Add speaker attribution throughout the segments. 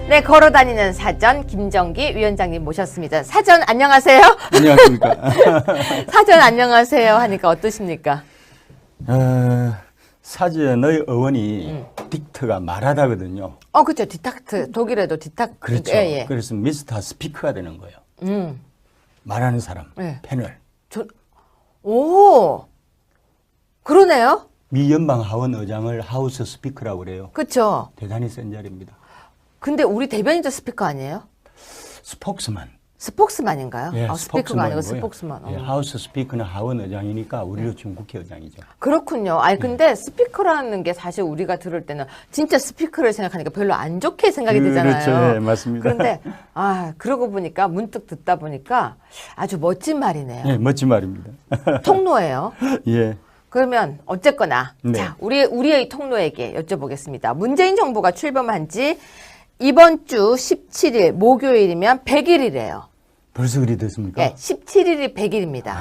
Speaker 1: 네, 걸어다니는 사전 김정기 위원장님 모셨습니다. 사전 안녕하세요.
Speaker 2: 안녕하십니까.
Speaker 1: 사전 안녕하세요 하니까 어떠십니까?
Speaker 2: 사전의 어원이 딕트가 말하다거든요.
Speaker 1: 그렇죠. 디탁트. 독일에도 디탁트.
Speaker 2: 그렇죠.
Speaker 1: 예, 예.
Speaker 2: 그래서 미스터 스피커가 되는 거예요. 말하는 사람,
Speaker 1: 네.
Speaker 2: 패널.
Speaker 1: 오, 그러네요.
Speaker 2: 미 연방 하원 의장을 하우스 스피커라고 그래요.
Speaker 1: 그렇죠.
Speaker 2: 대단히 센 자리입니다.
Speaker 1: 근데 우리 대변인도 스피커 아니에요?
Speaker 2: 스포크스만.
Speaker 1: 스포크스만인가요?
Speaker 2: 예,
Speaker 1: 스피커가 아니고
Speaker 2: 스포크스만이고요.
Speaker 1: 스포크스만.
Speaker 2: 예, 하우스 스피커는 하원 의장이니까 우리로 지금 국회의장이죠.
Speaker 1: 그렇군요. 아니 근데 스피커라는 게 사실 우리가 들을 때는 진짜 스피커를 생각하니까 별로 안 좋게 생각이 되잖아요.
Speaker 2: 그렇죠. 예, 맞습니다.
Speaker 1: 그런데 그러고 보니까 문득 듣다 보니까 아주 멋진 말이네요.
Speaker 2: 예, 멋진 말입니다.
Speaker 1: 통로예요.
Speaker 2: 예.
Speaker 1: 그러면 어쨌거나
Speaker 2: 네.
Speaker 1: 자 우리의 통로에게 여쭤보겠습니다. 문재인 정부가 출범한 지 이번 주 17일 목요일이면 100일이래요.
Speaker 2: 벌써 그리 됐습니까?
Speaker 1: 네, 17일이 100일입니다.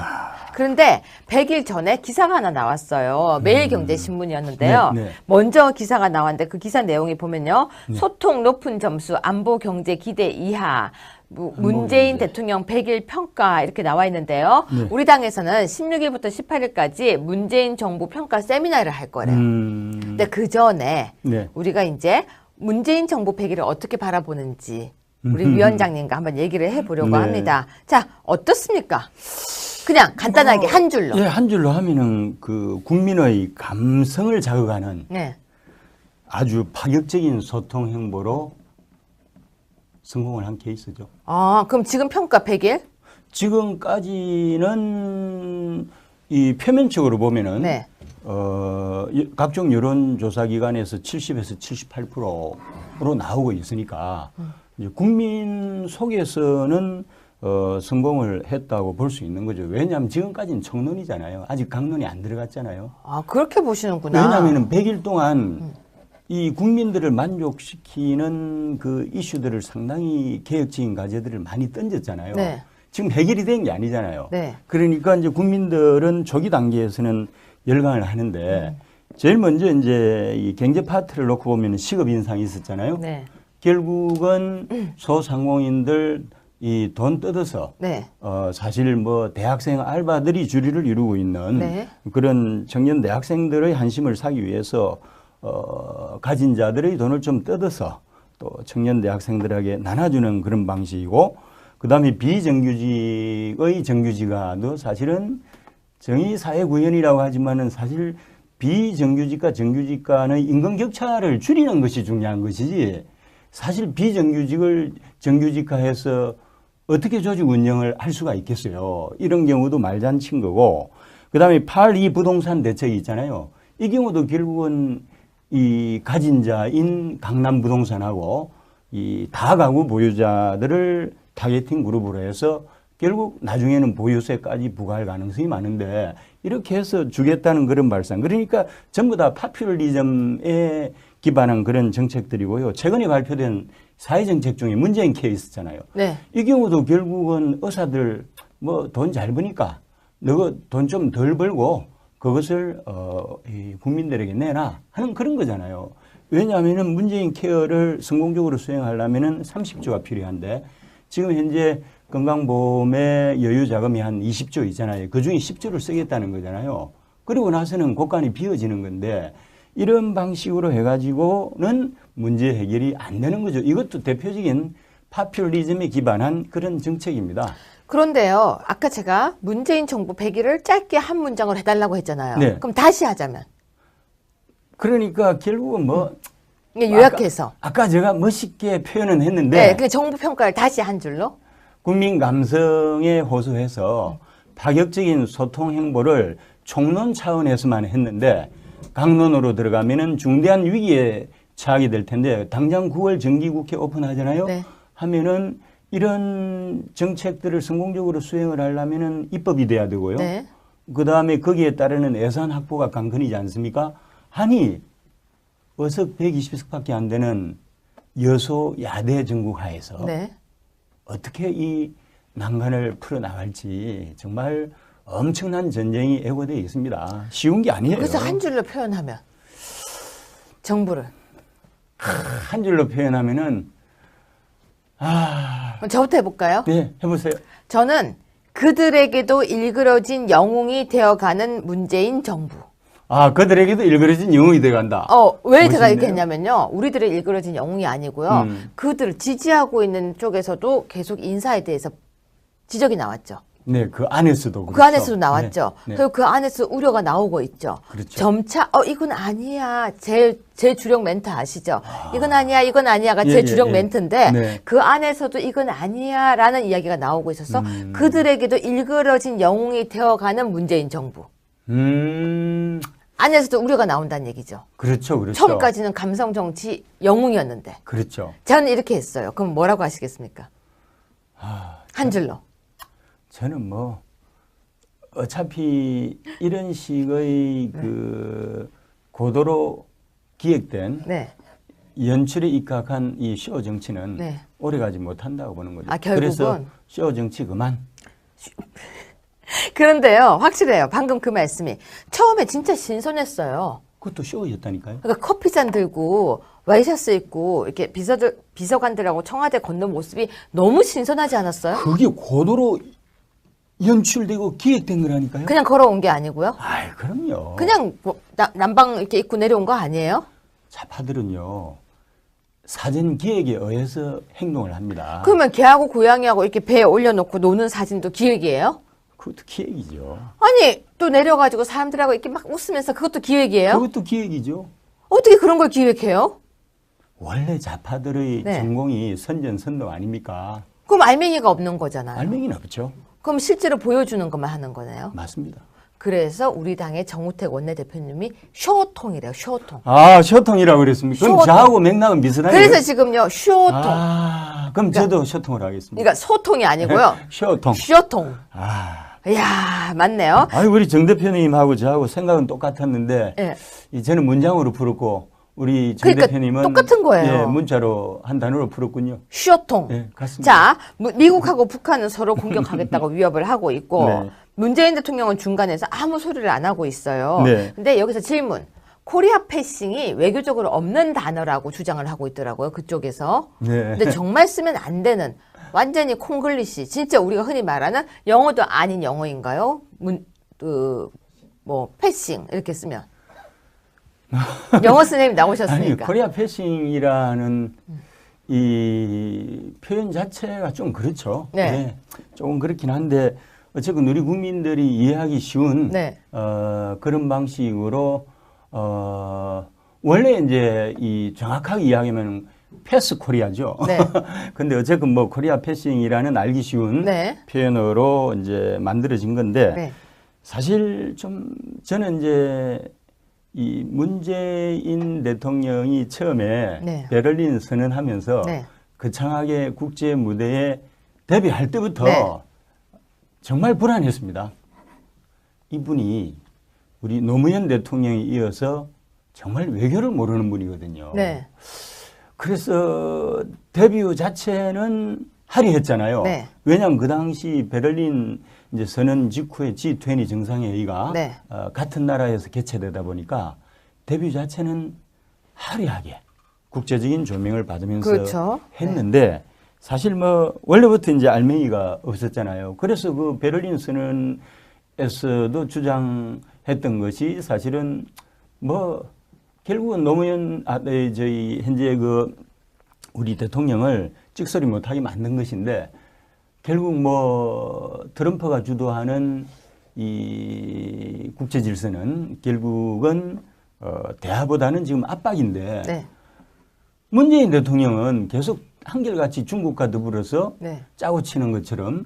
Speaker 1: 그런데 100일 전에 기사가 하나 나왔어요. 매일경제신문이었는데요.
Speaker 2: 네, 네.
Speaker 1: 먼저 기사가 나왔는데 그 기사 내용이 보면요. 소통 높은 점수, 안보 경제 기대 이하, 문재인 대통령 100일 평가 이렇게 나와 있는데요.
Speaker 2: 네.
Speaker 1: 우리 당에서는 16일부터 18일까지 문재인 정부 평가 세미나를 할 거래요. 근데 그 전에
Speaker 2: 네.
Speaker 1: 우리가 이제 문재인 정부 100일을 어떻게 바라보는지 우리 위원장님과 한번 얘기를 해보려고
Speaker 2: 네.
Speaker 1: 합니다. 자, 어떻습니까? 그냥 간단하게 한 줄로.
Speaker 2: 예, 한 줄로 하면은 그 국민의 감성을 자극하는
Speaker 1: 네.
Speaker 2: 아주 파격적인 소통 행보로 성공을 한 케이스죠.
Speaker 1: 그럼 지금 평가 100일?
Speaker 2: 지금까지는 이 표면적으로 보면은
Speaker 1: 네.
Speaker 2: 각종 여론조사 기관에서 70에서 78%로 나오고 있으니까 이제 국민 속에서는 성공을 했다고 볼 수 있는 거죠. 왜냐하면 지금까지는 청론이잖아요. 아직 강론이 안 들어갔잖아요.
Speaker 1: 그렇게 보시는구나.
Speaker 2: 왜냐하면 100일 동안 이 국민들을 만족시키는 그 이슈들을 상당히 개혁적인 과제들을 많이 던졌잖아요.
Speaker 1: 네.
Speaker 2: 지금 해결이 된 게 아니잖아요.
Speaker 1: 네.
Speaker 2: 그러니까 이제 국민들은 초기 단계에서는 열광을 하는데 제일 먼저 이제 이 경제 파트를 놓고 보면 시급 인상이 있었잖아요.
Speaker 1: 네.
Speaker 2: 결국은 소상공인들 이 돈 뜯어서
Speaker 1: 네.
Speaker 2: 사실 뭐 대학생 알바들이 주류를 이루고 있는
Speaker 1: 네.
Speaker 2: 그런 청년 대학생들의 한심을 사기 위해서 가진 자들의 돈을 좀 뜯어서 또 청년 대학생들에게 나눠주는 그런 방식이고 그다음에 비정규직의 정규직화도 사실은 정의사회구현이라고 하지만은 사실 비정규직과 정규직 간의 임금 격차를 줄이는 것이 중요한 것이지 사실 비정규직을 정규직화해서 어떻게 조직 운영을 할 수가 있겠어요. 이런 경우도 말잔치인 거고 그다음에 8.2 부동산 대책이 있잖아요. 이 경우도 결국은 이 가진 자인 강남 부동산하고 이 다가구 보유자들을 타겟팅 그룹으로 해서 결국 나중에는 보유세까지 부과할 가능성이 많은데 이렇게 해서 주겠다는 그런 발상. 그러니까 전부 다 파퓰리즘에 기반한 그런 정책들이고요. 최근에 발표된 사회정책 중에 문재인 케이스잖아요.
Speaker 1: 네.
Speaker 2: 이 경우도 결국은 의사들 뭐 돈 잘 버니까 너 돈 좀 덜 벌고 그것을 이 국민들에게 내놔 하는 그런 거잖아요. 왜냐하면은 문재인 케어를 성공적으로 수행하려면은 30조가 필요한데 지금 현재 건강보험의 여유 자금이 한 20조 있잖아요. 그중에 10조를 쓰겠다는 거잖아요. 그리고 나서는 곳간이 비어지는 건데 이런 방식으로 해가지고는 문제 해결이 안 되는 거죠. 이것도 대표적인 파퓰리즘에 기반한 그런 정책입니다.
Speaker 1: 그런데요. 아까 제가 문재인 정부 100일을 짧게 한 문장으로 해달라고 했잖아요.
Speaker 2: 네.
Speaker 1: 그럼 다시 하자면.
Speaker 2: 그러니까 결국은 뭐
Speaker 1: 이게 요약해서.
Speaker 2: 아까 제가 멋있게 표현은 했는데
Speaker 1: 네. 그 정부 평가를 다시 한 줄로.
Speaker 2: 국민 감성에 호소해서 파격적인 소통 행보를 총론 차원에서만 했는데 강론으로 들어가면은 중대한 위기에 처하게 될 텐데 당장 9월 정기국회 오픈하잖아요.
Speaker 1: 네.
Speaker 2: 하면은 이런 정책들을 성공적으로 수행을 하려면은 입법이 돼야 되고요.
Speaker 1: 네.
Speaker 2: 그 다음에 거기에 따르는 예산 확보가 관건이지 않습니까? 아니 의석 120석밖에 안 되는 여소 야대 정국 하에서
Speaker 1: 네.
Speaker 2: 어떻게 이 난관을 풀어나갈지 정말 엄청난 전쟁이 애고되어 있습니다. 쉬운 게 아니에요.
Speaker 1: 그래서 한 줄로 표현하면 정부를.
Speaker 2: 한 줄로 표현하면은
Speaker 1: 그럼 저부터 해볼까요?
Speaker 2: 네, 해보세요.
Speaker 1: 저는 그들에게도 일그러진 영웅이 되어가는 문재인 정부.
Speaker 2: 아, 그들에게도 일그러진 영웅이 돼간다.
Speaker 1: 왜 제가
Speaker 2: 멋있네요.
Speaker 1: 이렇게 했냐면요. 우리들의 일그러진 영웅이 아니고요. 그들을 지지하고 있는 쪽에서도 계속 인사에 대해서 지적이 나왔죠.
Speaker 2: 네, 그 안에서도
Speaker 1: 그
Speaker 2: 그렇죠.
Speaker 1: 안에서도 나왔죠.
Speaker 2: 네, 네.
Speaker 1: 그리고 그 안에서 우려가 나오고 있죠.
Speaker 2: 그렇죠.
Speaker 1: 점차 이건 아니야. 제 주력 멘트 아시죠? 이건 아니야, 이건 아니야가 제 주력 멘트인데
Speaker 2: 네.
Speaker 1: 그 안에서도 이건 아니야라는 이야기가 나오고 있어서 그들에게도 일그러진 영웅이 되어가는 문재인 정부. 안에서도 우려가 나온다는 얘기죠.
Speaker 2: 그렇죠, 그렇죠.
Speaker 1: 처음까지는 감성 정치 영웅이었는데.
Speaker 2: 그렇죠.
Speaker 1: 저는 이렇게 했어요. 그럼 뭐라고 하시겠습니까? 한 줄로.
Speaker 2: 저는 뭐 어차피 이런 식의 그 고도로 기획된
Speaker 1: 네.
Speaker 2: 연출에 입각한 이 쇼 정치는
Speaker 1: 네.
Speaker 2: 오래가지 못한다고 보는 거죠.
Speaker 1: 아, 결국은?
Speaker 2: 그래서 쇼 정치 그만.
Speaker 1: 그런데요, 확실해요. 방금 그 말씀이. 처음에 진짜 신선했어요.
Speaker 2: 그것도 쇼였다니까요.
Speaker 1: 그러니까 커피잔 들고 와이셔츠 입고 이렇게 비서관들하고 청와대 걷는 모습이 너무 신선하지 않았어요?
Speaker 2: 그게 고도로 연출되고 기획된 거라니까요.
Speaker 1: 그냥 걸어온 게 아니고요.
Speaker 2: 아이, 그럼요.
Speaker 1: 그냥 뭐 남방 이렇게 입고 내려온 거 아니에요?
Speaker 2: 좌파들은요, 사전 기획에 의해서 행동을 합니다.
Speaker 1: 그러면 걔하고 고양이하고 이렇게 배에 올려놓고 노는 사진도 기획이에요?
Speaker 2: 그것도 기획이죠.
Speaker 1: 아니, 또 내려가지고 사람들하고 이렇게 막 웃으면서 그것도 기획이에요?
Speaker 2: 그것도 기획이죠.
Speaker 1: 어떻게 그런 걸 기획해요?
Speaker 2: 원래 좌파들의
Speaker 1: 네.
Speaker 2: 전공이 선전선동 아닙니까?
Speaker 1: 그럼 알맹이가 없는 거잖아요.
Speaker 2: 알맹이는 없죠.
Speaker 1: 그럼 실제로 보여주는 것만 하는 거네요.
Speaker 2: 맞습니다.
Speaker 1: 그래서 우리 당의 정우택 원내대표님이 쇼통이래요. 쇼통.
Speaker 2: 아, 쇼통이라고 그랬습니까? 그럼
Speaker 1: 쇼통.
Speaker 2: 저하고 맥락은 비슷하네요.
Speaker 1: 그래서 지금요. 쇼통.
Speaker 2: 아, 그럼 저도 쇼통을 하겠습니다.
Speaker 1: 그러니까 소통이 아니고요.
Speaker 2: 쇼통.
Speaker 1: 쇼통.
Speaker 2: 아,
Speaker 1: 이야, 맞네요.
Speaker 2: 아니 우리 정 대표님하고 저하고 생각은 똑같았는데
Speaker 1: 예.
Speaker 2: 저는 문장으로 풀었고 우리 정
Speaker 1: 그러니까
Speaker 2: 대표님은
Speaker 1: 똑같은 거예요.
Speaker 2: 예, 문자로 한 단어로 풀었군요.
Speaker 1: 쇼통.
Speaker 2: 예, 같습니다.
Speaker 1: 자, 미국하고 북한은 서로 공격하겠다고 위협을 하고 있고
Speaker 2: 네.
Speaker 1: 문재인 대통령은 중간에서 아무 소리를 안 하고 있어요.
Speaker 2: 네.
Speaker 1: 근데 여기서 질문. 코리아 패싱이 외교적으로 없는 단어라고 주장을 하고 있더라고요. 그쪽에서.
Speaker 2: 네.
Speaker 1: 근데 정말 쓰면 안 되는 완전히 콩글리시 진짜 우리가 흔히 말하는 영어도 아닌 영어인가요? 패싱 이렇게 쓰면 영어 선생님
Speaker 2: 아니,
Speaker 1: 나오셨으니까.
Speaker 2: 코리아 패싱이라는 이 표현 자체가 좀 그렇죠.
Speaker 1: 네.
Speaker 2: 조금 그렇긴 한데 어쨌든 우리 국민들이 이해하기 쉬운
Speaker 1: 네.
Speaker 2: 그런 방식으로 원래 이제 이 정확하게 이야기하면 패스 코리아죠.
Speaker 1: 네.
Speaker 2: 근데 어쨌든 뭐 코리아 패싱이라는 알기 쉬운
Speaker 1: 네.
Speaker 2: 표현으로 이제 만들어진 건데
Speaker 1: 네.
Speaker 2: 사실 좀 저는 이제 이 문재인 대통령이 처음에
Speaker 1: 네.
Speaker 2: 베를린 선언하면서
Speaker 1: 네.
Speaker 2: 거창하게 국제 무대에 데뷔할 때부터
Speaker 1: 네.
Speaker 2: 정말 불안했습니다. 이분이 우리 노무현 대통령에 이어서 정말 외교를 모르는 분이거든요.
Speaker 1: 네.
Speaker 2: 그래서 데뷔 자체는 화려했잖아요.
Speaker 1: 네.
Speaker 2: 왜냐하면 그 당시 베를린 이제 선언 직후에 G20 정상회의가
Speaker 1: 네.
Speaker 2: 같은 나라에서 개최되다 보니까 데뷔 자체는 화려하게 국제적인 조명을 받으면서
Speaker 1: 그렇죠.
Speaker 2: 했는데 사실 뭐 원래부터 이제 알맹이가 없었잖아요. 그래서 그 베를린 선언에서도 주장했던 것이 사실은 뭐 결국은 노무현 저희 현재 그 우리 대통령을 찍소리 못하게 만든 것인데 결국 뭐 트럼프가 주도하는 이 국제 질서는 결국은 대화보다는 지금 압박인데
Speaker 1: 네.
Speaker 2: 문재인 대통령은 계속 한결같이 중국과 더불어서
Speaker 1: 네.
Speaker 2: 짜고 치는 것처럼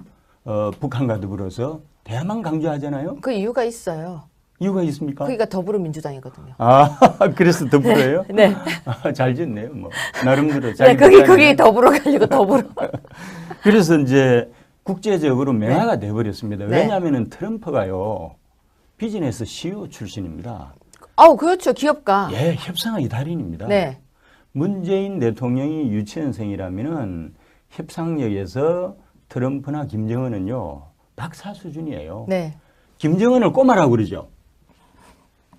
Speaker 2: 북한과 더불어서 대화만 강조하잖아요.
Speaker 1: 그 이유가 있어요.
Speaker 2: 이유가 있습니까?
Speaker 1: 그러니까 더불어민주당이거든요.
Speaker 2: 아, 그래서 더불어요?
Speaker 1: 네.
Speaker 2: 잘 짓네요. 뭐 나름대로
Speaker 1: 네,
Speaker 2: 자기
Speaker 1: 거기
Speaker 2: 입장에.
Speaker 1: 더불어 가지고 더불어.
Speaker 2: 그래서 이제 국제적으로 맹화가 돼버렸습니다.
Speaker 1: 네.
Speaker 2: 왜냐하면 트럼프가요 비즈니스 CEO 출신입니다.
Speaker 1: 그렇죠. 기업가.
Speaker 2: 예, 협상의 달인입니다.
Speaker 1: 네.
Speaker 2: 문재인 대통령이 유치원생이라면은 협상력에서 트럼프나 김정은은요 박사 수준이에요.
Speaker 1: 네.
Speaker 2: 김정은을 꼬마라고 그러죠.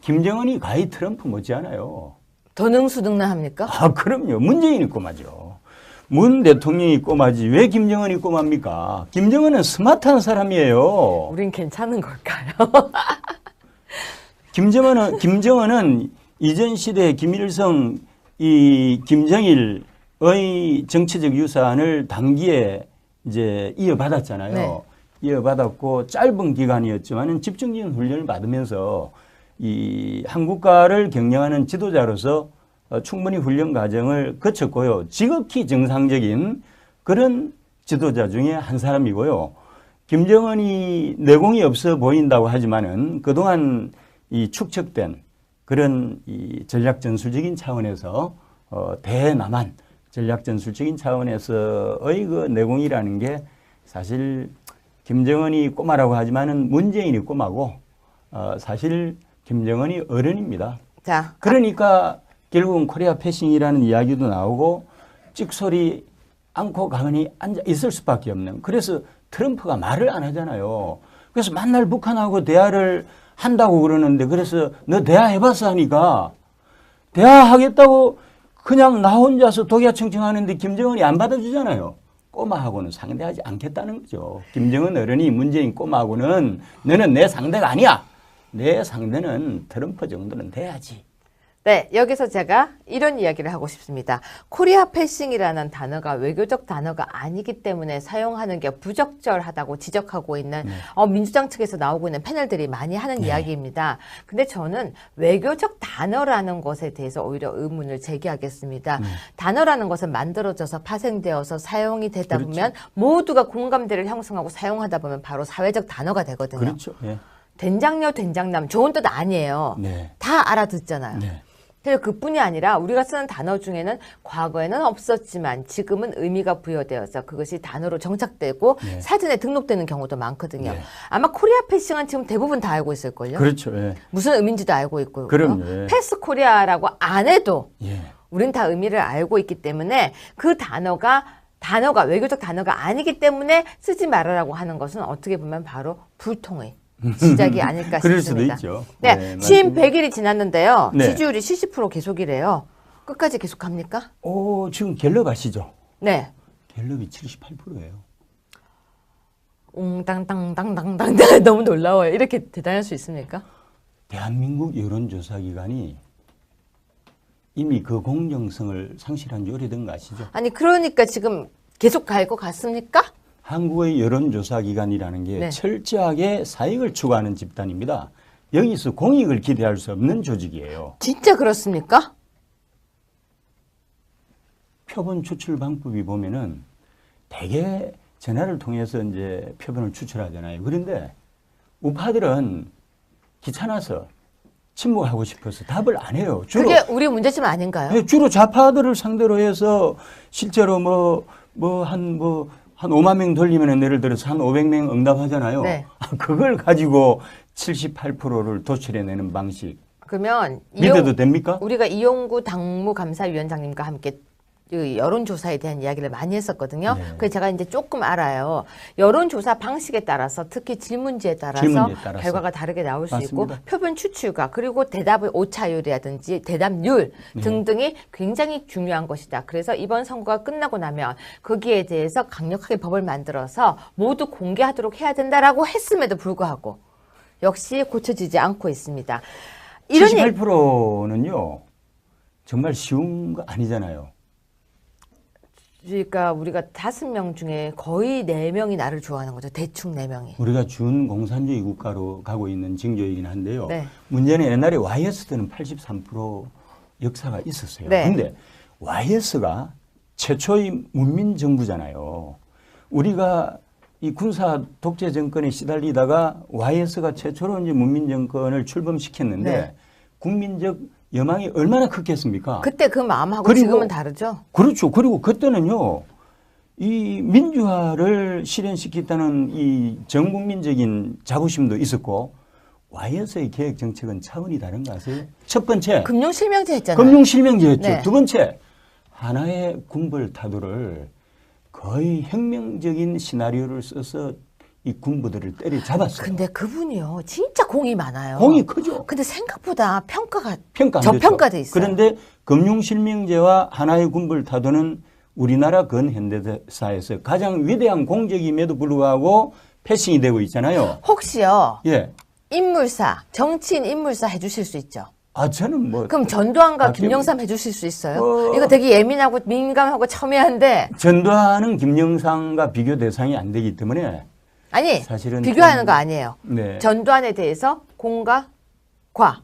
Speaker 2: 김정은이 가히 트럼프 못지않아요.
Speaker 1: 더 능수능란합니까?
Speaker 2: 아, 그럼요. 문재인이 꼬마죠. 문 대통령이 꼬마지 왜 김정은이 꼬마입니까? 김정은은 스마트한 사람이에요.
Speaker 1: 우린 괜찮은 걸까요?
Speaker 2: 김정은은 이전 시대 김일성, 이 김정일의 정치적 유산을 단기에 이제 이어받았잖아요.
Speaker 1: 네.
Speaker 2: 이어받았고 짧은 기간이었지만은 집중적인 훈련을 받으면서 이 한국가를 경영하는 지도자로서 충분히 훈련 과정을 거쳤고요. 지극히 정상적인 그런 지도자 중에 한 사람이고요. 김정은이 내공이 없어 보인다고 하지만은 그동안 이 축적된 그런 이 전략 전술적인 차원에서 대남한 전략 전술적인 차원에서의 그 내공이라는 게 사실 김정은이 꼬마라고 하지만은 문재인이 꼬마고 사실 김정은이 어른입니다.
Speaker 1: 자,
Speaker 2: 그러니까 결국은 코리아 패싱이라는 이야기도 나오고 찍소리 않고 가만히 앉아 있을 수밖에 없는. 그래서 트럼프가 말을 안 하잖아요. 그래서 만날 북한하고 대화를 한다고 그러는데 그래서 너 대화해봤어 하니까 대화하겠다고 그냥 나 혼자서 독야청청하는데 김정은이 안 받아주잖아요. 꼬마하고는 상대하지 않겠다는 거죠. 김정은 어른이 문재인 꼬마하고는 너는 내 상대가 아니야. 내 상대는 트럼프 정도는 돼야지.
Speaker 1: 네, 여기서 제가 이런 이야기를 하고 싶습니다. 코리아 패싱이라는 단어가 외교적 단어가 아니기 때문에 사용하는 게 부적절하다고 지적하고 있는 민주당 측에서 나오고 있는 패널들이 많이 하는 이야기입니다. 근데 저는 외교적 단어라는 것에 대해서 오히려 의문을 제기하겠습니다. 단어라는 것은 만들어져서 파생되어서 사용이 되다 보면 모두가 공감대를 형성하고 사용하다 보면 바로 사회적 단어가 되거든요.
Speaker 2: 그렇죠. 예.
Speaker 1: 된장녀, 된장남 좋은 뜻 아니에요.
Speaker 2: 네.
Speaker 1: 다 알아듣잖아요.
Speaker 2: 네.
Speaker 1: 그래서 그뿐이 아니라 우리가 쓰는 단어 중에는 과거에는 없었지만 지금은 의미가 부여되어서 그것이 단어로 정착되고
Speaker 2: 네.
Speaker 1: 사전에 등록되는 경우도 많거든요.
Speaker 2: 네.
Speaker 1: 아마 코리아 패싱은 지금 대부분 다 알고 있을걸요.
Speaker 2: 그렇죠. 예.
Speaker 1: 무슨 의미인지도 알고 있고요.
Speaker 2: 그럼요. 예.
Speaker 1: 패스 코리아라고 안 해도
Speaker 2: 예.
Speaker 1: 우린 다 의미를 알고 있기 때문에 그 단어가 외교적 단어가 아니기 때문에 쓰지 말아라고 하는 것은 어떻게 보면 바로 불통의 시작이 아닐까
Speaker 2: 그럴
Speaker 1: 싶습니다.
Speaker 2: 수도 있죠.
Speaker 1: 네, 취임
Speaker 2: 맞습니다.
Speaker 1: 100일이 지났는데요.
Speaker 2: 네.
Speaker 1: 지지율이 70% 계속이래요. 끝까지 계속합니까?
Speaker 2: 지금 갤럽 아시죠?
Speaker 1: 네.
Speaker 2: 갤럽이 78%예요.
Speaker 1: 웅땅땅땅땅땅 너무 놀라워요. 이렇게 대단할 수 있습니까?
Speaker 2: 대한민국 여론조사기관이 이미 그 공정성을 상실한 지 오래된 거 아시죠?
Speaker 1: 아니 그러니까 지금 계속 갈 것 같습니까?
Speaker 2: 한국의 여론조사기관이라는 게
Speaker 1: 네.
Speaker 2: 철저하게 사익을 추구하는 집단입니다. 여기서 공익을 기대할 수 없는 조직이에요.
Speaker 1: 진짜 그렇습니까?
Speaker 2: 표본 추출 방법이 보면은 대개 전화를 통해서 이제 표본을 추출하잖아요. 그런데 우파들은 귀찮아서 침묵하고 싶어서 답을 안 해요.
Speaker 1: 그게 우리 문제점 아닌가요?
Speaker 2: 네, 주로 좌파들을 상대로 해서 실제로 한 5만 명 돌리면 예를 들어서 한 500명 응답하잖아요.
Speaker 1: 네.
Speaker 2: 그걸 가지고 78%를 도출해내는 방식.
Speaker 1: 그러면
Speaker 2: 믿어도 됩니까?
Speaker 1: 우리가 이용구 당무감사위원장님과 함께 그 여론조사에 대한 이야기를 많이 했었거든요.
Speaker 2: 네.
Speaker 1: 그래서 제가 이제 조금 알아요. 여론조사 방식에 따라서 특히 질문지에 따라서 결과가 다르게 나올 수
Speaker 2: 맞습니다.
Speaker 1: 있고 표본 추출과 그리고 대답의 오차율이라든지 대답률 등등이 굉장히 중요한 것이다. 그래서 이번 선거가 끝나고 나면 거기에 대해서 강력하게 법을 만들어서 모두 공개하도록 해야 된다라고 했음에도 불구하고 역시 고쳐지지 않고 있습니다.
Speaker 2: 78%는요. 정말 쉬운 거 아니잖아요.
Speaker 1: 그러니까 우리가 5명 중에 거의 4명이 나를 좋아하는 거죠. 대충 4명이.
Speaker 2: 우리가 준공산주의 국가로 가고 있는 징조이긴 한데요.
Speaker 1: 네.
Speaker 2: 문제는 옛날에 YS 때는 83% 역사가 있었어요.
Speaker 1: 네.
Speaker 2: 근데 YS가 최초의 문민 정부잖아요. 우리가 이 군사 독재 정권에 시달리다가 YS가 최초로 이제 문민 정권을 출범시켰는데
Speaker 1: 네.
Speaker 2: 국민적 여망이 얼마나 컸겠습니까?
Speaker 1: 그때 그 마음하고
Speaker 2: 그리고
Speaker 1: 지금은 다르죠?
Speaker 2: 그렇죠. 그리고 그때는요, 이 민주화를 실현시켰다는 이 전국민적인 자부심도 있었고, YS의 계획 정책은 차원이 다른 거 아세요? 첫 번째,
Speaker 1: 금융실명제 했잖아요.
Speaker 2: 금융실명제였죠.
Speaker 1: 네.
Speaker 2: 두 번째, 하나의 군벌 타도를 거의 혁명적인 시나리오를 써서 이 군부들을 때려잡았어요.
Speaker 1: 근데 그분이요, 진짜 공이 많아요.
Speaker 2: 공이 크죠.
Speaker 1: 근데 생각보다 평가가
Speaker 2: 평가 안
Speaker 1: 저평가돼
Speaker 2: 됐죠.
Speaker 1: 있어요.
Speaker 2: 그런데 금융실명제와 하나의 군벌 타도는 우리나라 근현대사에서 가장 위대한 공적임에도 불구하고 패싱이 되고 있잖아요.
Speaker 1: 혹시요.
Speaker 2: 예.
Speaker 1: 인물사, 정치인 인물사 해주실 수 있죠?
Speaker 2: 저는 뭐
Speaker 1: 그럼 전두환과
Speaker 2: 밖에
Speaker 1: 김영삼 해주실 수 있어요? 이거 되게 예민하고 민감하고 첨예한데.
Speaker 2: 전두환은 김영삼과 비교 대상이 안 되기 때문에
Speaker 1: 아니,
Speaker 2: 사실은
Speaker 1: 비교하는
Speaker 2: 좀,
Speaker 1: 거 아니에요.
Speaker 2: 네.
Speaker 1: 전두환에 대해서 공과 과.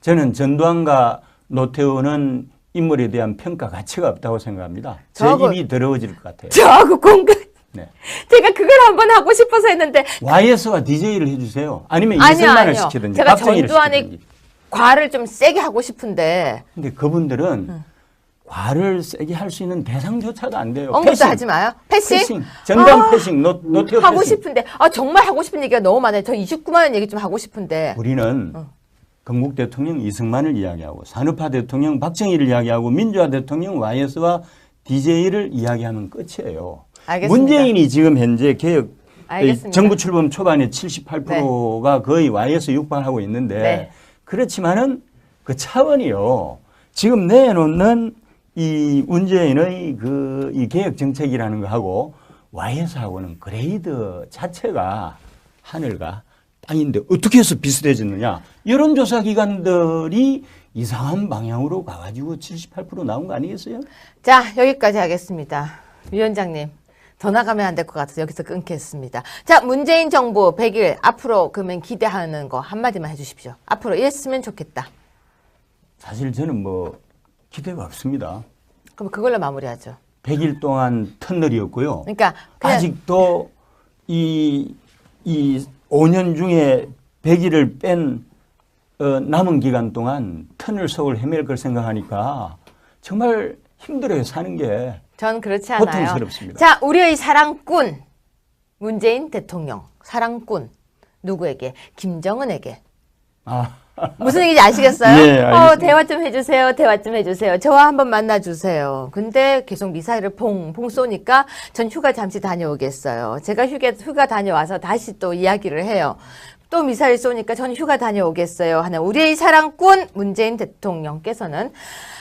Speaker 2: 저는 전두환과 노태우는 인물에 대한 평가 가치가 없다고 생각합니다. 제
Speaker 1: 저하고-
Speaker 2: 입이 더러워질 것 같아요.
Speaker 1: 저하고 공과.
Speaker 2: 네.
Speaker 1: 제가 그걸 한번 하고 싶어서 했는데
Speaker 2: YS와 DJ를 해주세요. 아니면
Speaker 1: 아니요,
Speaker 2: 이승만을
Speaker 1: 아니요.
Speaker 2: 시키든지
Speaker 1: 제가
Speaker 2: 박정희를
Speaker 1: 전두환의
Speaker 2: 시키든지.
Speaker 1: 과를 좀 세게 하고 싶은데
Speaker 2: 근데 그분들은 과를 세게 할 수 있는 대상조차도 안 돼요.
Speaker 1: 언급도
Speaker 2: 패싱.
Speaker 1: 하지 마요. 패싱?
Speaker 2: 전두환 패싱, 노태우
Speaker 1: 하고
Speaker 2: 패싱.
Speaker 1: 싶은데 정말 하고 싶은 얘기가 너무 많아요. 저 29만 원 얘기 좀 하고 싶은데
Speaker 2: 우리는 건국 대통령 이승만을 이야기하고 산업화 대통령 박정희를 이야기하고 민주화 대통령 YS와 DJ를 이야기하면 끝이에요.
Speaker 1: 알겠습니다.
Speaker 2: 문재인이 지금 현재 개혁
Speaker 1: 알겠습니다.
Speaker 2: 정부 출범 초반에 78%가 거의 YS 육박하고 있는데
Speaker 1: 네.
Speaker 2: 그렇지만은 그 차원이요. 지금 내놓는 이 문재인의 이 개혁 정책이라는 거 하고 YS하고는 그레이드 자체가 하늘과 땅인데 어떻게 해서 비슷해졌느냐. 여론조사 기관들이 이상한 방향으로 가가지고 78% 나온 거 아니겠어요?
Speaker 1: 자, 여기까지 하겠습니다. 위원장님, 더 나가면 안 될 것 같아서 여기서 끊겠습니다. 자, 문재인 정부 100일 앞으로 그러면 기대하는 거 한마디만 해주십시오. 앞으로 이랬으면 좋겠다.
Speaker 2: 사실 저는 뭐 기대가 없습니다.
Speaker 1: 그럼 그걸로 마무리하죠.
Speaker 2: 100일 동안 터널이었고요.
Speaker 1: 그러니까 그냥
Speaker 2: 아직도 이 5년 중에 100일을 뺀 남은 기간 동안 터널 속을 헤맬 걸 생각하니까 정말 힘들어요, 사는 게.
Speaker 1: 전 그렇지 않아요.
Speaker 2: 고통스럽습니다.
Speaker 1: 자, 우리의 사랑꾼 문재인 대통령 사랑꾼 누구에게? 김정은에게.
Speaker 2: 아,
Speaker 1: 무슨 얘기인지 아시겠어요?
Speaker 2: 네, 알겠습니다.
Speaker 1: 대화 좀 해주세요. 대화 좀 해주세요. 저와 한번 만나주세요. 근데 계속 미사일을 퐁퐁 쏘니까 전 휴가 잠시 다녀오겠어요. 제가 휴가 다녀와서 다시 또 이야기를 해요. 또 미사일 쏘니까 전 휴가 다녀오겠어요 하는 우리의 사랑꾼 문재인 대통령께서는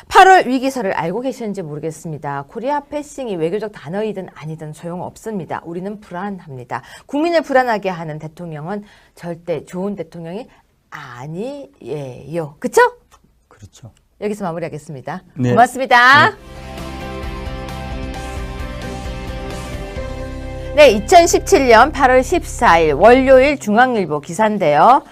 Speaker 1: 8월 위기설을 알고 계시는지 모르겠습니다. 코리아 패싱이 외교적 단어이든 아니든 소용없습니다. 우리는 불안합니다. 국민을 불안하게 하는 대통령은 절대 좋은 대통령이 아니에요. 그쵸?
Speaker 2: 그렇죠.
Speaker 1: 여기서 마무리하겠습니다.
Speaker 2: 네.
Speaker 1: 고맙습니다. 네, 2017년 8월 14일 월요일 중앙일보 기사인데요.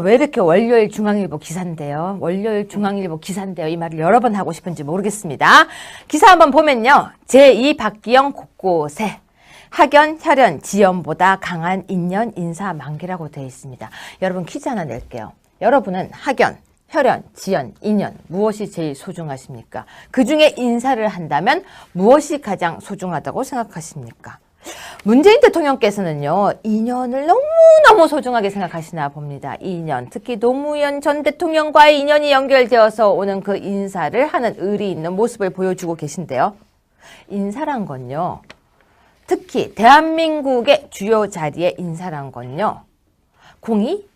Speaker 1: 왜 이렇게 월요일 중앙일보 기사인데요? 월요일 중앙일보 기사인데요. 이 말을 여러 번 하고 싶은지 모르겠습니다. 기사 한번 보면요. 제2 박기영 곳곳에 학연, 혈연, 지연보다 강한 인연, 인사, 만기라고 되어 있습니다. 여러분 퀴즈 하나 낼게요. 여러분은 학연, 혈연, 지연, 인연 무엇이 제일 소중하십니까? 그중에 인사를 한다면 무엇이 가장 소중하다고 생각하십니까? 문재인 대통령께서는요, 인연을 너무너무 소중하게 생각하시나 봅니다. 인연, 특히 노무현 전 대통령과의 인연이 연결되어서 오는 그 인사를 하는 의리 있는 모습을 보여주고 계신데요. 인사란 건요, 특히 대한민국의 주요 자리에 인사란 건요, 공이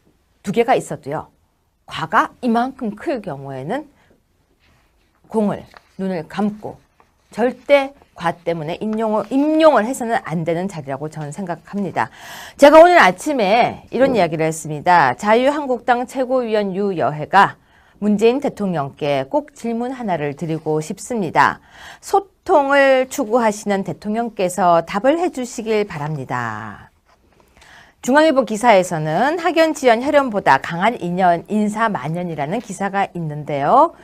Speaker 1: 2개가 있어도요, 과가 이만큼 클 경우에는 공을, 눈을 감고 절대 과 때문에 임용을 해서는 안 되는 자리라고 저는 생각합니다. 제가 오늘 아침에 이런 이야기를 했습니다. 자유한국당 최고위원 유여혜가 문재인 대통령께 꼭 질문 하나를 드리고 싶습니다. 소통을 추구하시는 대통령께서 답을 해주시길 바랍니다. 중앙일보 기사에서는 학연, 지연, 혈연보다 강한 인연, 인사, 만연이라는 기사가 있는데요.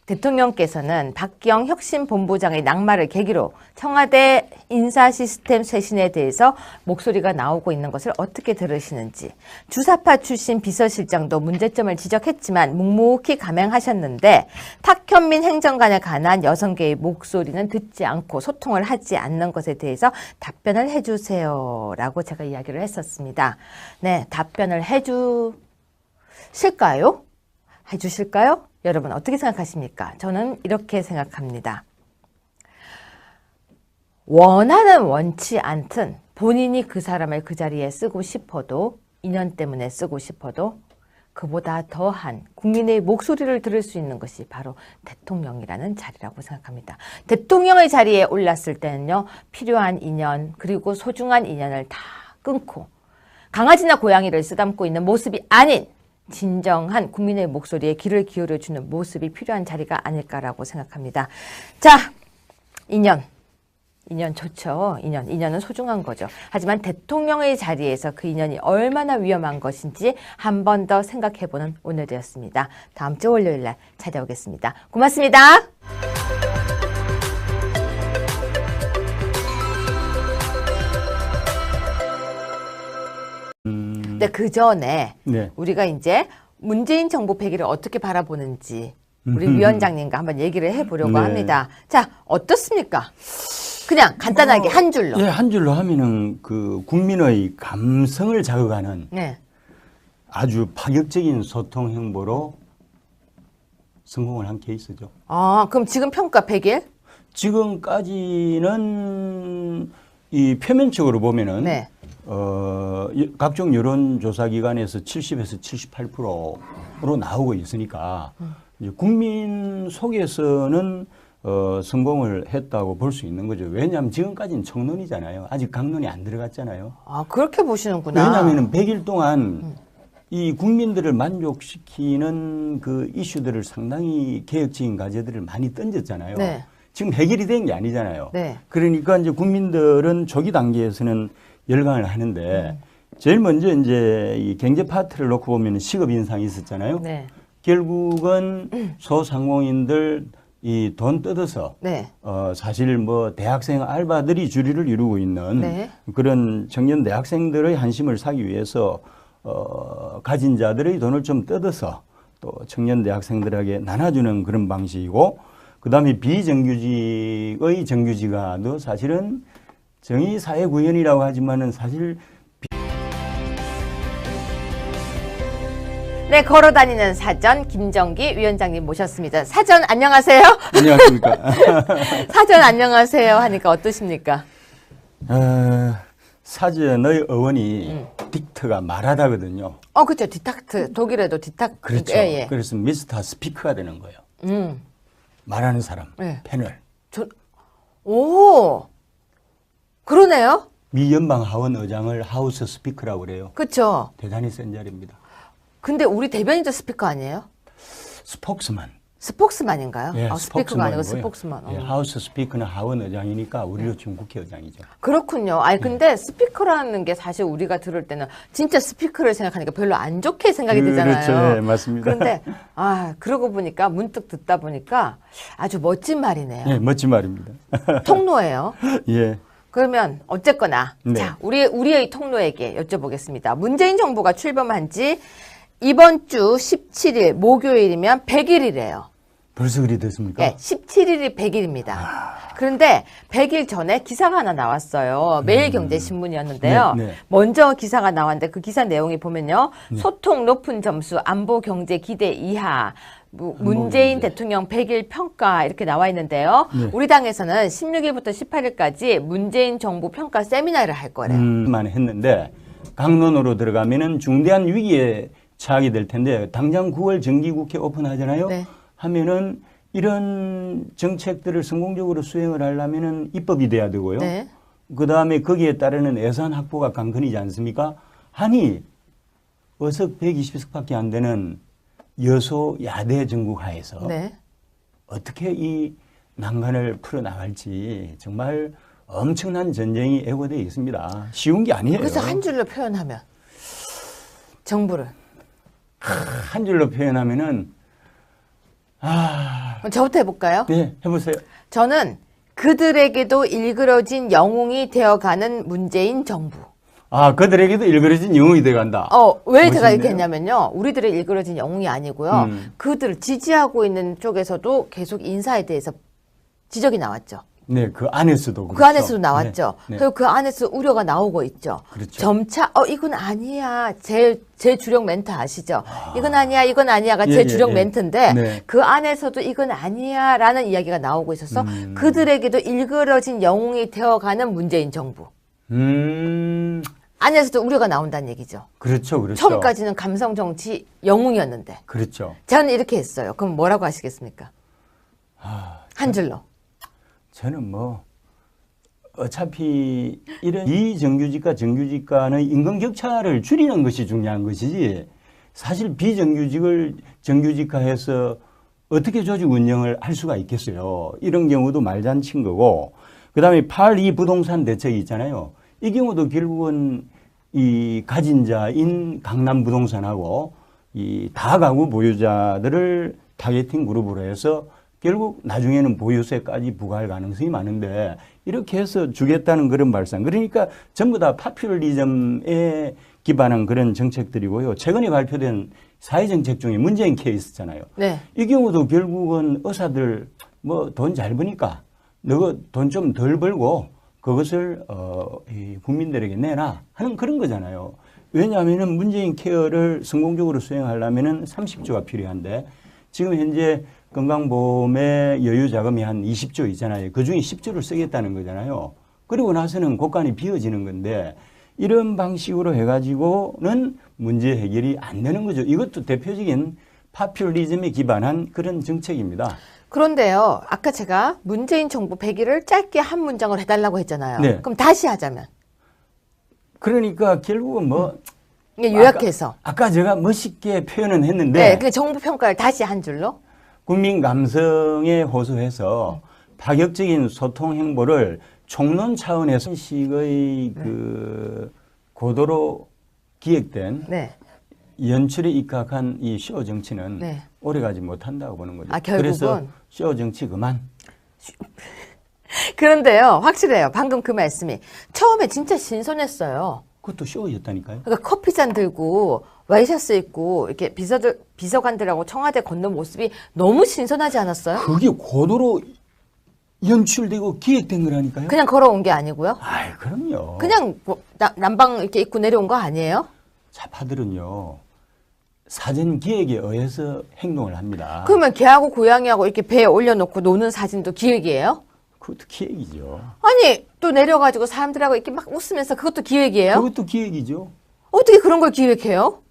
Speaker 1: 대통령께서는 박기영 혁신본부장의 낙마를 계기로 청와대 인사 시스템 쇄신에 대해서 목소리가 나오고 있는 것을 어떻게 들으시는지, 주사파 출신 비서실장도 문제점을 지적했지만 묵묵히 감행하셨는데 탁현민 행정관에 관한 여성계의 목소리는 듣지 않고 소통을 하지 않는 것에 대해서 답변을 해주세요 라고 제가 이야기를 했었습니다. 네, 답변을 해주실까요? 해주실까요? 여러분 어떻게 생각하십니까? 저는 이렇게 생각합니다. 원하는 원치 않든 본인이 그 사람을 그 자리에 쓰고 싶어도, 인연 때문에 쓰고 싶어도 그보다 더한 국민의 목소리를 들을 수 있는 것이 바로 대통령이라는 자리라고 생각합니다. 대통령의 자리에 올랐을 때는요, 필요한 인연 그리고 소중한 인연을 다 끊고 강아지나 고양이를 쓰담고 있는 모습이 아닌 진정한 국민의 목소리에 귀를 기울여주는 모습이 필요한 자리가 아닐까라고 생각합니다. 자, 인연 좋죠. 인연은 소중한 거죠. 하지만 대통령의 자리에서 그 인연이 얼마나 위험한 것인지 한 번 더 생각해보는 오늘이었습니다. 다음 주 월요일 날 찾아오겠습니다. 고맙습니다. 네, 그 전에
Speaker 2: 네.
Speaker 1: 우리가 이제 문재인 정부 폐기를 어떻게 바라보는지 우리 위원장님과 한번 얘기를 해보려고
Speaker 2: 네.
Speaker 1: 합니다. 자, 어떻습니까? 그냥 간단하게 한 줄로.
Speaker 2: 예, 한 줄로 하면은 그 국민의 감성을 자극하는
Speaker 1: 네.
Speaker 2: 아주 파격적인 소통 행보로 성공을 한 케이스죠.
Speaker 1: 아, 그럼 지금 평가 100일?
Speaker 2: 지금까지는 이 표면적으로 보면은
Speaker 1: 네.
Speaker 2: 각종 여론조사 기관에서 70에서 78%로 나오고 있으니까 이제 국민 속에서는 성공을 했다고 볼 수 있는 거죠. 왜냐하면 지금까지는 청론이잖아요. 아직 강론이 안 들어갔잖아요.
Speaker 1: 아, 그렇게 보시는구나.
Speaker 2: 왜냐하면 100일 동안 이 국민들을 만족시키는 그 이슈들을 상당히 개혁적인 과제들을 많이 던졌잖아요.
Speaker 1: 네.
Speaker 2: 지금 해결이 된 게 아니잖아요.
Speaker 1: 네.
Speaker 2: 그러니까 이제 국민들은 초기 단계에서는 열광을 하는데 제일 먼저 이제 이 경제 파트를 놓고 보면 시급 인상이 있었잖아요.
Speaker 1: 네.
Speaker 2: 결국은 소상공인들 이 돈 뜯어서
Speaker 1: 네.
Speaker 2: 사실 뭐 대학생 알바들이 주류를 이루고 있는
Speaker 1: 네.
Speaker 2: 그런 청년 대학생들의 한심을 사기 위해서 가진 자들의 돈을 좀 뜯어서 또 청년 대학생들에게 나눠주는 그런 방식이고, 그다음에 비정규직의 정규직화도 사실은 정의사회구현이라고 하지만은 사실
Speaker 1: 네, 걸어다니는 사전 김정기 위원장님 모셨습니다. 사전 안녕하세요.
Speaker 2: 안녕하십니까.
Speaker 1: 사전 안녕하세요 하니까 어떠십니까?
Speaker 2: 사전의 어원이 딕트가 말하다거든요.
Speaker 1: 그렇죠. 디탁트. 독일에도 디탁트.
Speaker 2: 그렇죠.
Speaker 1: 예, 예.
Speaker 2: 그래서 미스터 스피커가 되는 거예요.
Speaker 1: 음.
Speaker 2: 말하는 사람,
Speaker 1: 네.
Speaker 2: 패널.
Speaker 1: 오, 그러네요.
Speaker 2: 미 연방 하원 의장을 하우스 스피커라고 그래요.
Speaker 1: 그렇죠.
Speaker 2: 대단히 센 자리입니다.
Speaker 1: 근데 우리 대변인도 스피커 아니에요?
Speaker 2: 스포크스만.
Speaker 1: 스포크스만인가요?
Speaker 2: 예,
Speaker 1: 스피커가 아니고
Speaker 2: 스포크스만이고요.
Speaker 1: 스포크스만.
Speaker 2: 예, 하우스 스피커는 하원 의장이니까 우리로 지금 국회의장이죠.
Speaker 1: 그렇군요. 아니 근데 스피커라는 게 사실 우리가 들을 때는 진짜 스피커를 생각하니까 별로 안 좋게 생각이 되잖아요.
Speaker 2: 그렇죠. 예, 맞습니다.
Speaker 1: 그런데 그러고 보니까 문득 듣다 보니까 아주 멋진 말이네요.
Speaker 2: 예, 멋진 말입니다.
Speaker 1: 통로예요.
Speaker 2: 예.
Speaker 1: 그러면 어쨌거나
Speaker 2: 네.
Speaker 1: 자, 우리의 통로에게 여쭤보겠습니다. 문재인 정부가 출범한 지 이번 주 17일 목요일이면 100일이래요.
Speaker 2: 벌써 그리 됐습니까?
Speaker 1: 네, 17일이 100일입니다. 그런데 100일 전에 기사가 하나 나왔어요. 매일경제신문이었는데요.
Speaker 2: 네, 네.
Speaker 1: 먼저 기사가 나왔는데 그 기사 내용이 보면요. 소통 높은 점수, 안보 경제 기대 이하, 문재인
Speaker 2: 경제.
Speaker 1: 대통령 100일 평가 이렇게 나와 있는데요.
Speaker 2: 네.
Speaker 1: 우리 당에서는 16일부터 18일까지 문재인 정부 평가 세미나를 할 거래요.
Speaker 2: 만 했는데 강론으로 들어가면은 중대한 위기에 처하게 될 텐데 당장 9월 정기국회 오픈하잖아요.
Speaker 1: 네.
Speaker 2: 하면은 이런 정책들을 성공적으로 수행을 하려면은 입법이 돼야 되고요.
Speaker 1: 네.
Speaker 2: 그 다음에 거기에 따르는 예산 확보가 관건이지 않습니까? 아니, 의석 120석밖에 안 되는 여소 야대 정국 하에서
Speaker 1: 네.
Speaker 2: 어떻게 이 난관을 풀어나갈지 정말 엄청난 전쟁이 애고되어 있습니다. 쉬운 게 아니에요.
Speaker 1: 그래서 한 줄로 표현하면 정부를.
Speaker 2: 한 줄로 표현하면은
Speaker 1: 그럼 저부터 해볼까요?
Speaker 2: 네, 해보세요.
Speaker 1: 저는 그들에게도 일그러진 영웅이 되어가는 문재인 정부.
Speaker 2: 그들에게도 일그러진 영웅이 돼간다.
Speaker 1: 왜 제가
Speaker 2: 멋있네요.
Speaker 1: 이렇게 했냐면요. 우리들의 일그러진 영웅이 아니고요. 그들을 지지하고 있는 쪽에서도 계속 인사에 대해서 지적이 나왔죠.
Speaker 2: 네, 그 안에서도
Speaker 1: 그
Speaker 2: 그렇죠.
Speaker 1: 안에서도 나왔죠.
Speaker 2: 네, 네.
Speaker 1: 그리고 그 안에서 우려가 나오고 있죠.
Speaker 2: 그렇죠.
Speaker 1: 점차 이건 아니야. 제 주력 멘트 아시죠? 이건 아니야. 이건 아니야가 제
Speaker 2: 예,
Speaker 1: 주력
Speaker 2: 예.
Speaker 1: 멘트인데
Speaker 2: 네.
Speaker 1: 그 안에서도 이건 아니야라는 이야기가 나오고 있어서 그들에게도 일그러진 영웅이 되어가는 문재인 정부. 안에서도 우려가 나온다는 얘기죠.
Speaker 2: 그렇죠, 그렇죠.
Speaker 1: 처음까지는 감성 정치 영웅이었는데.
Speaker 2: 그렇죠.
Speaker 1: 저는 이렇게 했어요. 그럼 뭐라고 하시겠습니까? 한 줄로.
Speaker 2: 저는 뭐 어차피 이런 비정규직과 정규직간의 임금 격차를 줄이는 것이 중요한 것이지 사실 비정규직을 정규직화해서 어떻게 조직 운영을 할 수가 있겠어요. 이런 경우도 말잔치인 거고 그다음에 8.2 부동산 대책이 있잖아요. 이 경우도 결국은 이 가진 자인 강남 부동산하고 이 다가구 보유자들을 타겟팅 그룹으로 해서 결국 나중에는 보유세까지 부과할 가능성이 많은데 이렇게 해서 주겠다는 그런 발상. 그러니까 전부 다 파퓰리즘에 기반한 그런 정책들이고요. 최근에 발표된 사회정책 중에 문재인 케이스잖아요.
Speaker 1: 네.
Speaker 2: 이 경우도 결국은 의사들 뭐 돈 잘 버니까 너가 돈 좀 덜 벌고 그것을 이 국민들에게 내놔 하는 그런 거잖아요. 왜냐하면은 문재인 케어를 성공적으로 수행하려면은 30조가 필요한데 지금 현재 건강보험의 여유 자금이 한 20조 있잖아요. 그중에 10조를 쓰겠다는 거잖아요. 그리고 나서는 곳간이 비어지는 건데 이런 방식으로 해가지고는 문제 해결이 안 되는 거죠. 이것도 대표적인 파퓰리즘에 기반한 그런 정책입니다.
Speaker 1: 그런데요. 아까 제가 문재인 정부 100일을 짧게 한 문장을 해달라고 했잖아요.
Speaker 2: 네.
Speaker 1: 그럼 다시 하자면.
Speaker 2: 그러니까 결국은 뭐
Speaker 1: 이게 요약해서.
Speaker 2: 아까 제가 멋있게 표현은 했는데
Speaker 1: 네. 그 정부 평가를 다시 한 줄로.
Speaker 2: 국민 감성에 호소해서 파격적인 소통 행보를 총론 차원에서 식의 그 고도로 기획된
Speaker 1: 네.
Speaker 2: 연출에 입각한 이 쇼 정치는
Speaker 1: 네.
Speaker 2: 오래가지 못한다고 보는 거죠.
Speaker 1: 아, 결국은?
Speaker 2: 그래서 쇼 정치 그만.
Speaker 1: 그런데요. 확실해요. 방금 그 말씀이. 처음에 진짜 신선했어요.
Speaker 2: 그것도 쇼였다니까요.
Speaker 1: 그러니까 커피잔 들고 와이셔츠 입고 이렇게 비서관들하고 청와대 걷는 모습이 너무 신선하지 않았어요?
Speaker 2: 그게 고도로 연출되고 기획된 거라니까요.
Speaker 1: 그냥 걸어온 게 아니고요.
Speaker 2: 아이, 그럼요.
Speaker 1: 그냥 뭐 난방 이렇게 입고 내려온 거 아니에요?
Speaker 2: 좌파들은요. 사전 기획에 의해서 행동을 합니다.
Speaker 1: 그러면 걔하고 고양이하고 이렇게 배에 올려놓고 노는 사진도 기획이에요?
Speaker 2: 그것도 기획이죠.
Speaker 1: 아니 또 내려가지고 사람들하고 이렇게 막 웃으면서 그것도 기획이에요?
Speaker 2: 그것도 기획이죠.
Speaker 1: 어떻게 그런 걸 기획해요?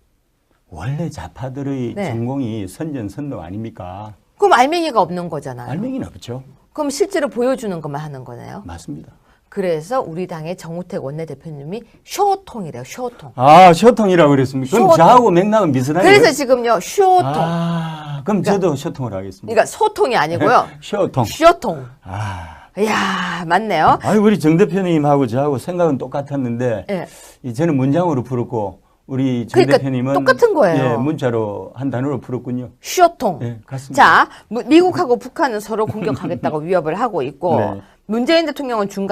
Speaker 2: 원래 좌파들의
Speaker 1: 네.
Speaker 2: 전공이 선전선도 아닙니까?
Speaker 1: 그럼 알맹이가 없는 거잖아요.
Speaker 2: 알맹이는 없죠.
Speaker 1: 그럼 실제로 보여주는 것만 하는 거네요.
Speaker 2: 맞습니다.
Speaker 1: 그래서 우리 당의 정우택 원내대표님이 쇼통이래요. 쇼통.
Speaker 2: 아, 쇼통이라고 그랬습니까? 그럼
Speaker 1: 쇼통.
Speaker 2: 저하고 맥락은 비슷하네요.
Speaker 1: 그래서 지금요 쇼통.
Speaker 2: 아, 그럼 저도 쇼통을 하겠습니다.
Speaker 1: 그러니까 소통이 아니고요.
Speaker 2: 쇼통.
Speaker 1: 쇼통.
Speaker 2: 아,
Speaker 1: 이야 맞네요.
Speaker 2: 아니 우리 정 대표님하고 저하고 생각은 똑같았는데
Speaker 1: 예.
Speaker 2: 저는 문장으로 풀었고 우리 정
Speaker 1: 그러니까
Speaker 2: 대표님은
Speaker 1: 똑같은 거예요.
Speaker 2: 예, 문자로 한 단어로 풀었군요.
Speaker 1: 쇼통.
Speaker 2: 예, 같습니다.
Speaker 1: 자, 미국하고 북한은 서로 공격하겠다고 위협을 하고 있고
Speaker 2: 네.
Speaker 1: 문재인 대통령은 중간